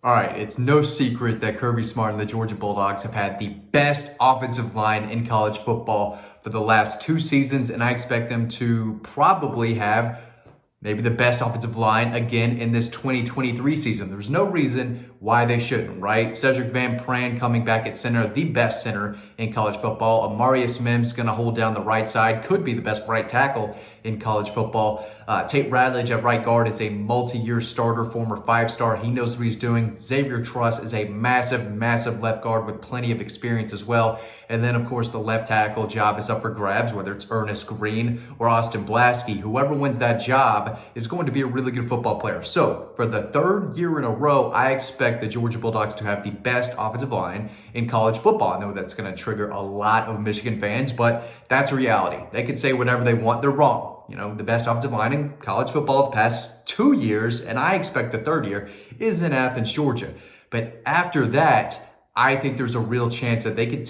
All right, it's no secret that Kirby Smart and the Georgia Bulldogs have had the best offensive line in college football for the last 2 seasons, and I expect them to probably have maybe the best offensive line again in this 2023 season. There's no reason why they shouldn't, right? Cedric Van Pran coming back at center, the best center in college football. Amarius Mims going to hold down the right side, could be the best right tackle in college football. Tate Radledge at right guard is a multi-year starter, former 5-star. He knows what he's doing. Xavier Truss is a massive left guard with plenty of experience as well. And then, of course, the left tackle job is up for grabs, whether it's Ernest Green or Austin Blaske. Whoever wins that job is going to be a really good football player. So, for the third year in a row, I expect the Georgia Bulldogs to have the best offensive line in college football. I know that's going to trigger a lot of Michigan fans, but that's reality. They can say whatever they want. They're wrong. You know, the best offensive line in college football the past 2 years, and I expect the third year, is in Athens, Georgia. But after that, I think there's a real chance that they could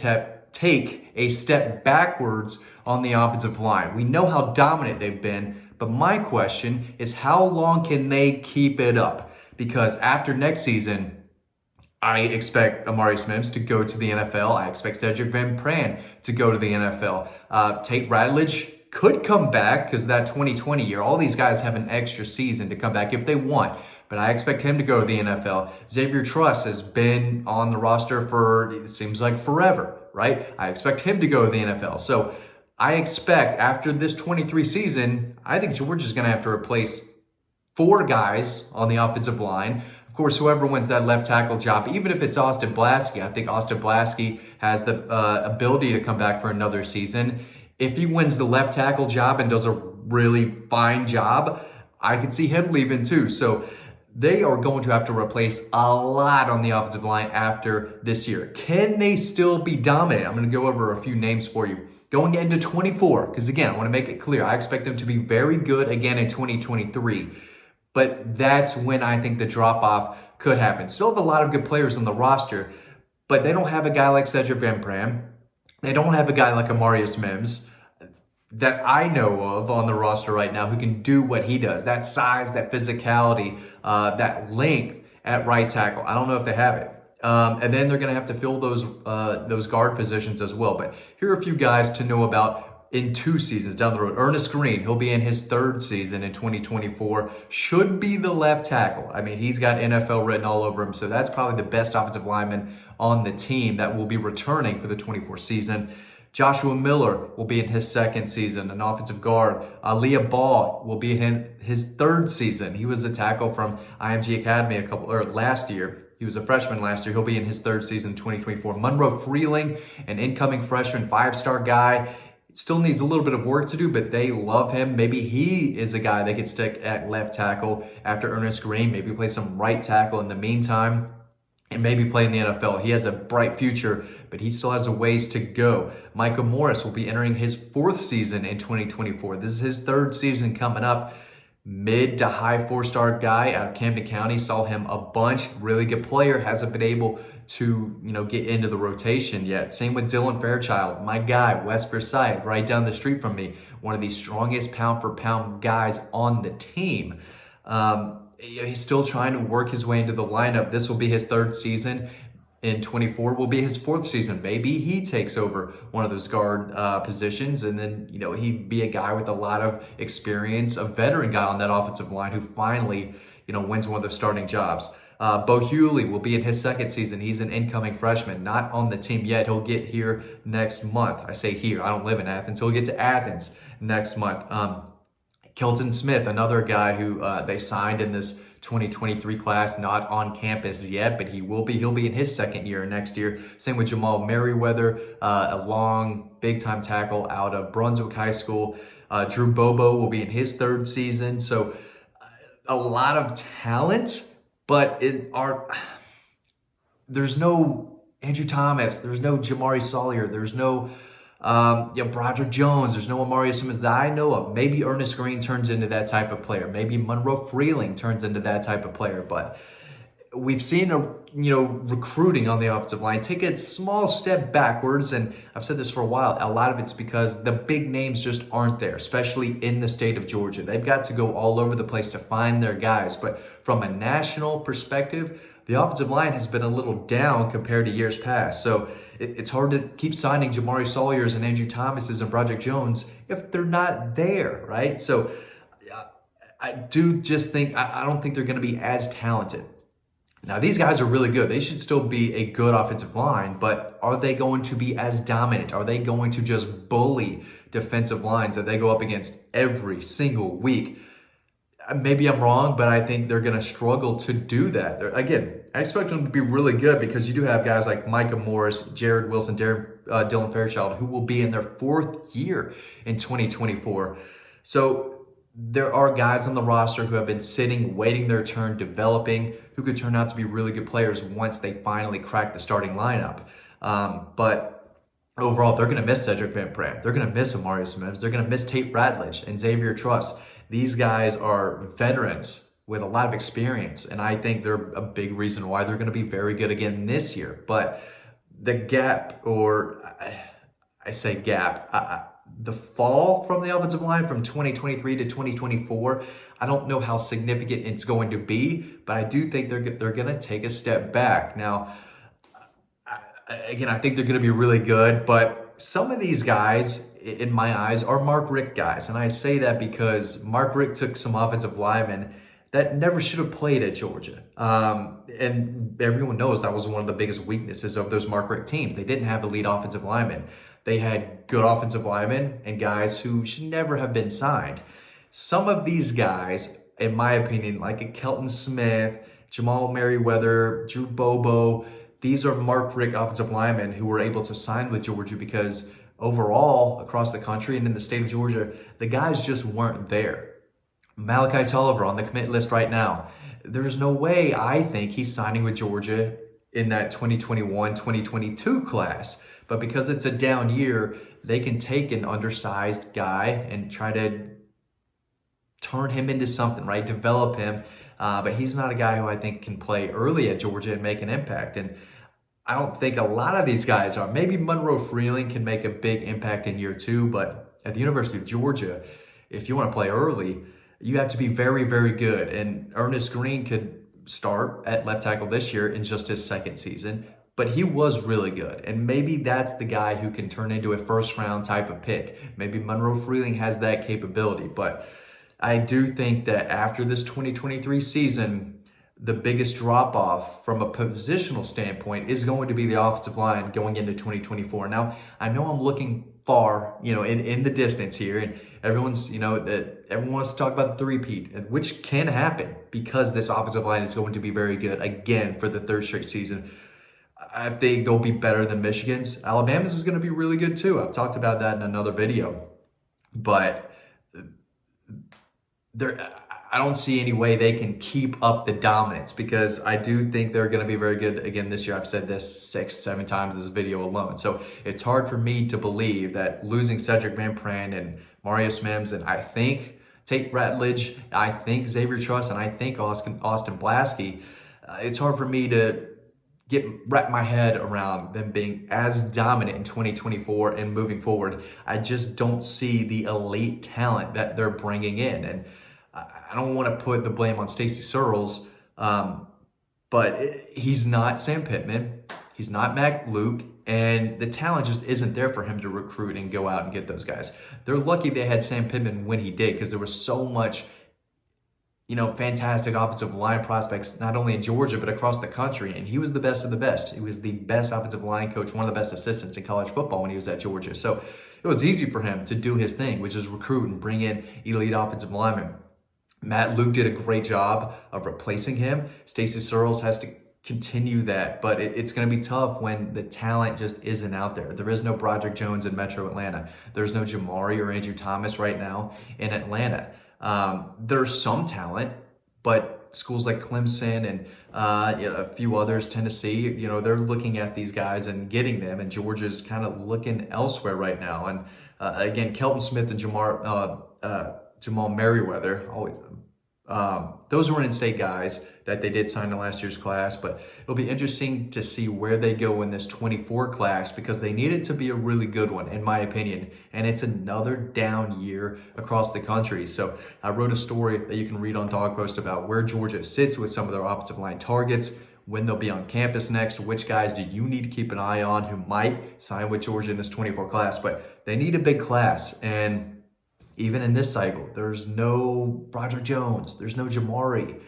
take a step backwards on the offensive line. We know how dominant they've been, but my question is how long can they keep it up? Because after next season, I expect Amarius Mims to go to the NFL. I expect Cedric Van Pran to go to the NFL. Tate Radledge could come back because that 2020 year, all these guys have an extra season to come back if they want. But I expect him to go to the NFL. Xavier Truss has been on the roster for, it seems like, forever, right? I expect him to go to the NFL. So I expect after this 23 season, I think Georgia's going to have to replace 4 guys on the offensive line. Of course, whoever wins that left tackle job, even if it's Austin Blaske, I think Austin Blaske has the ability to come back for another season. If he wins the left tackle job and does a really fine job, I could see him leaving too. So they are going to have to replace a lot on the offensive line after this year. Can they still be dominant? I'm going to go over a few names for you. Going into 24, because again, I want to make it clear, I expect them to be very good again in 2023. But that's when I think the drop-off could happen. Still have a lot of good players on the roster, but they don't have a guy like Cedric Van Pran. They don't have a guy like Amarius Mims that I know of on the roster right now who can do what he does. That size, that physicality, that length at right tackle. I don't know if they have it. And then they're going to have to fill those guard positions as well. But here are a few guys to know about in 2 seasons down the road. Ernest Green, he'll be in his 3rd season in 2024. Should be the left tackle. I mean, he's got NFL written all over him. So that's probably the best offensive lineman on the team that will be returning for the 24 season. Joshua Miller will be in his 2nd season, an offensive guard. Leah Ball will be in his 3rd season. He was a tackle from IMG Academy last year. He was a freshman last year. He'll be in his 3rd season, 2024. Monroe Freeling, an incoming freshman, 5-star guy. Still needs a little bit of work to do, but they love him. Maybe he is a guy that could stick at left tackle after Ernest Green. Maybe play some right tackle in the meantime and maybe play in the NFL. He has a bright future, but he still has a ways to go. Micah Morris will be entering his 4th season in 2024. This is his 3rd season coming up. Mid to high 4-star guy out of Camden County. Saw him a bunch. Really good player. Hasn't been able to, get into the rotation yet. Same with Dylan Fairchild. My guy, West Forsyth, right down the street from me. One of the strongest pound-for-pound guys on the team. He's still trying to work his way into the lineup. This will be his 3rd season. In 24 will be his 4th season. Maybe he takes over one of those guard positions, and then he'd be a guy with a lot of experience, a veteran guy on that offensive line who finally wins one of those starting jobs. Bo Hewley will be in his 2nd season. He's an incoming freshman, not on the team yet. He'll get here next month. I say here. I don't live in Athens. He'll get to Athens next month. Kelton Smith, another guy who they signed in this 2023 class, not on campus yet, but he will be. He'll be in his 2nd year next year. Same with Jamal Merriweather, a long, big-time tackle out of Brunswick High School. Drew Bobo will be in his 3rd season. So a lot of talent, but there's no Andrew Thomas. There's no Jamari Sawyer. There's no Broderick Jones. There's no Amarius Mims that I know of. Maybe Ernest Green turns into that type of player. Maybe Monroe Freeling turns into that type of player. But we've seen recruiting on the offensive line take a small step backwards, and I've said this for a while. A lot of it's because the big names just aren't there, especially in the state of Georgia. They've got to go all over the place to find their guys. But from a national perspective, the offensive line has been a little down compared to years past. So it's hard to keep signing Jamari Sawyers and Andrew Thomases and Broderick Jones if they're not there, right? So I do just think, I don't think they're going to be as talented. Now, these guys are really good. They should still be a good offensive line, but are they going to be as dominant? Are they going to just bully defensive lines that they go up against every single week? Maybe I'm wrong, but I think they're going to struggle to do that. Again, I expect them to be really good because you do have guys like Micah Morris, Jared Wilson, Dylan Fairchild, who will be in their 4th year in 2024. So there are guys on the roster who have been sitting, waiting their turn, developing, who could turn out to be really good players once they finally crack the starting lineup. But overall, they're going to miss Cedric Van Pran. They're going to miss Amari Smith. They're going to miss Tate Ratledge and Xavier Truss. These guys are veterans with a lot of experience, and I think they're a big reason why they're going to be very good again this year. But the gap, or I say gap, the fall from the offensive line from 2023 to 2024, I don't know how significant it's going to be, but I do think they're going to take a step back. Now, again, I think they're going to be really good, but some of these guys, in my eyes, are Mark Richt guys. And I say that because Mark Richt took some offensive linemen that never should have played at Georgia. And everyone knows that was one of the biggest weaknesses of those Mark Richt teams. They didn't have elite offensive linemen. They had good offensive linemen and guys who should never have been signed. Some of these guys, in my opinion, like a Kelton Smith, Jamal Merriweather, Drew Bobo, these are Mark Richt offensive linemen who were able to sign with Georgia because overall, across the country and in the state of Georgia, the guys just weren't there. Malachi Tolliver on the commit list right now. There's no way I think he's signing with Georgia in that 2021-2022 class. But because it's a down year, they can take an undersized guy and try to turn him into something, right? Develop him. But he's not a guy who I think can play early at Georgia and make an impact. And I don't think a lot of these guys are. Maybe Monroe Freeling can make a big impact in year 2, but at the University of Georgia, if you want to play early, you have to be very, very good. And Ernest Green could start at left tackle this year in just his 2nd season, but he was really good. And maybe that's the guy who can turn into a 1st-round type of pick. Maybe Monroe Freeling has that capability, but I do think that after this 2023 season, the biggest drop-off from a positional standpoint is going to be the offensive line going into 2024. Now, I know I'm looking far, in the distance here, and everyone's, that everyone wants to talk about the three-peat, which can happen because this offensive line is going to be very good again for the 3rd straight season. I think they'll be better than Michigan's. Alabama's is going to be really good too. I've talked about that in another video, but I don't see any way they can keep up the dominance because I do think they're going to be very good again this year. I've said this 6-7 times in this video alone. So it's hard for me to believe that losing Cedric Van Pran and Marius Mims, and I think Tate Ratledge, I think Xavier Truss, and I think Austin Blasky, it's hard for me to wrap my head around them being as dominant in 2024 and moving forward. I just don't see the elite talent that they're bringing in. And I don't want to put the blame on Stacy Searles, but he's not Sam Pittman. He's not Mac Luke. And the talent just isn't there for him to recruit and go out and get those guys. They're lucky they had Sam Pittman when he did because there was so much fantastic offensive line prospects, not only in Georgia, but across the country. And he was the best of the best. He was the best offensive line coach, one of the best assistants in college football when he was at Georgia. So it was easy for him to do his thing, which is recruit and bring in elite offensive linemen. Matt Luke did a great job of replacing him. Stacy Searles has to continue that, but it's going to be tough when the talent just isn't out there. There is no Broderick Jones in Metro Atlanta. There's no Jamari or Andrew Thomas right now in Atlanta. There's some talent, but schools like Clemson and a few others, Tennessee, they're looking at these guys and getting them, and Georgia's kind of looking elsewhere right now. And again, Kelton Smith and Jamal Merriweather, always those were in-state guys that they did sign in last year's class, but it'll be interesting to see where they go in this 24 class because they need it to be a really good one, in my opinion, and it's another down year across the country. So I wrote a story that you can read on Dog Post about where Georgia sits with some of their offensive line targets, when they'll be on campus next, which guys do you need to keep an eye on who might sign with Georgia in this 24 class. But they need a big class. And even in this cycle, there's no Roger Jones, there's no Jamari,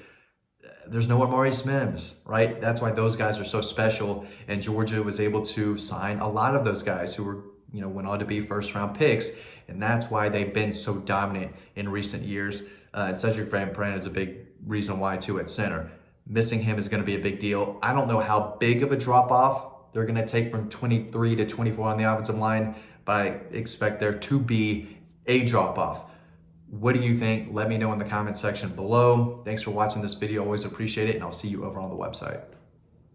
there's no Amari Smims, right? That's why those guys are so special. And Georgia was able to sign a lot of those guys who were, went on to be first round picks. And that's why they've been so dominant in recent years. And Cedric Van Pran is a big reason why too at center. Missing him is going to be a big deal. I don't know how big of a drop off they're going to take from 23 to 24 on the offensive line, but I expect there to be a drop off. What do you think? Let me know in the comment section below. Thanks for watching this video. Always appreciate it, and I'll see you over on the website.